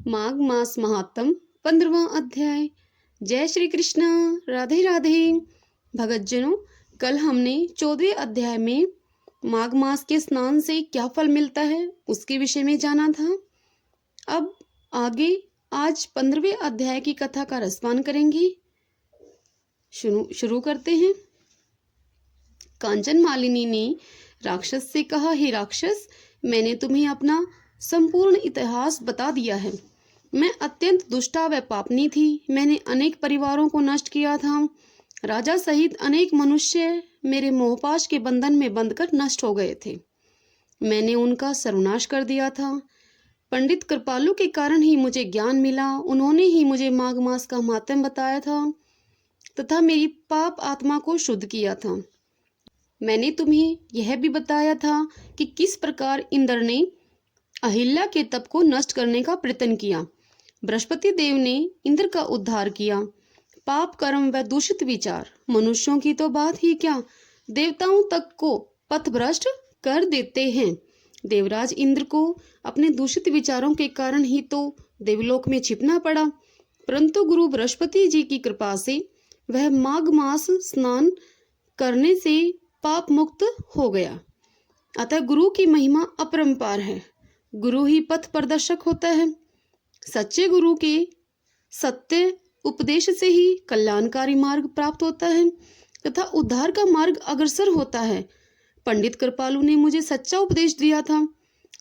माघ मास महात्म 15वां अध्याय। जय श्री कृष्ण। राधे राधे। भगतजनों, कल हमने 14वें अध्याय में माघ मास के स्नान से क्या फल मिलता है उसके विषय में जाना था। अब आगे आज 15वें अध्याय की कथा का रसपान करेंगे। शुरू करते हैं। कांचन मालिनी ने राक्षस से कहा, हे राक्षस, मैंने तुम्हें अपना संपूर्ण इतिहास बता दिया है। मैं अत्यंत दुष्टा व पापनी थी। मैंने अनेक परिवारों को नष्ट किया था। राजा सहित अनेक मनुष्य मेरे मोहपाश के बंधन में बंधकर नष्ट हो गए थे। मैंने उनका सर्वनाश कर दिया था। पंडित कृपालु के कारण ही मुझे ज्ञान मिला। उन्होंने ही मुझे माघ मास का महात्म्य बताया था तथा मेरी पाप आत्मा को शुद्ध किया था। मैंने तुम्हें यह भी बताया था कि किस प्रकार इंद्र ने अहिल्या के तप को नष्ट करने का प्रयत्न किया। बृहस्पति देव ने इंद्र का उद्धार किया। पाप कर्म व दूषित विचार मनुष्यों की तो बात ही क्या, देवताओं तक को पथभ्रष्ट कर देते हैं। देवराज इंद्र को अपने दूषित विचारों के कारण ही तो देवलोक में छिपना पड़ा, परंतु गुरु बृहस्पति जी की कृपा से वह माघ मास स्नान करने से पाप मुक्त हो गया। अतः गुरु की महिमा अपरंपार है। गुरु ही पथ प्रदर्शक होता है। सच्चे गुरु के सत्य उपदेश से ही कल्याणकारी मार्ग प्राप्त होता है तथा उद्धार का मार्ग अग्रसर होता है। पंडित कृपालु ने मुझे सच्चा उपदेश दिया था,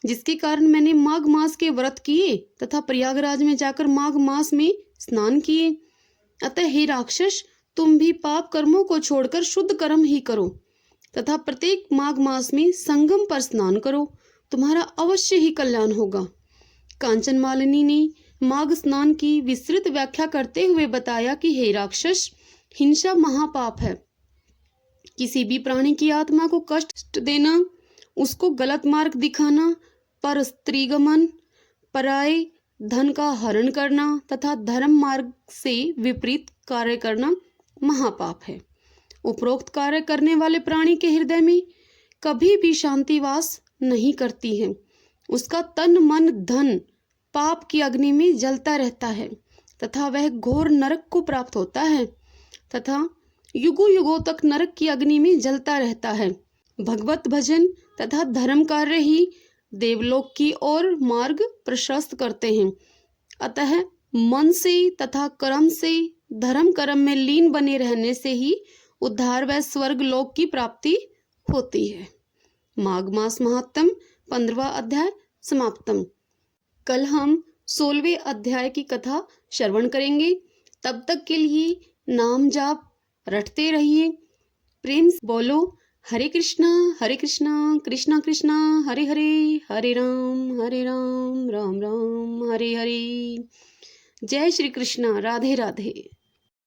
जिसके कारण मैंने माघ मास के व्रत किए तथा प्रयागराज में जाकर माघ मास में स्नान किए। अतः हे राक्षस, तुम भी पाप कर्मों को छोड़कर शुद्ध कर्म ही करो तथा प्रत्येक माघ मास में संगम पर स्नान करो। तुम्हारा अवश्य ही कल्याण होगा। कांचन मालिनी ने माघ स्नान की विस्तृत व्याख्या करते हुए बताया कि हे राक्षस, हिंसा महापाप है। किसी भी प्राणी की आत्मा को कष्ट देना, उसको गलत मार्ग दिखाना, पर स्त्रीगमन, पराये धन का हरण करना तथा धर्म मार्ग से विपरीत कार्य करना महापाप है। उपरोक्त कार्य करने वाले प्राणी के हृदय में कभी भी शांति वास नहीं करती है। उसका तन मन धन पाप की अग्नि में जलता रहता है तथा वह घोर नरक को प्राप्त होता है तथा युगों युगों तक नरक की अग्नि में जलता रहता है। भगवत भजन तथा धर्म कार्य ही देवलोक की ओर मार्ग प्रशस्त करते हैं। अतः मन से तथा कर्म से धर्म कर्म में लीन बने रहने से ही उद्धार व स्वर्ग लोक की प्राप्ति होती है। माघ मास महात्म 15वां अध्याय समाप्तम। कल हम 16वें अध्याय की कथा श्रवण करेंगे। तब तक के लिए नाम जाप रटते रहिए। प्रेम से बोलो हरे कृष्णा कृष्णा कृष्णा हरे हरे, हरे राम राम राम हरे हरे। जय श्री कृष्णा। राधे राधे।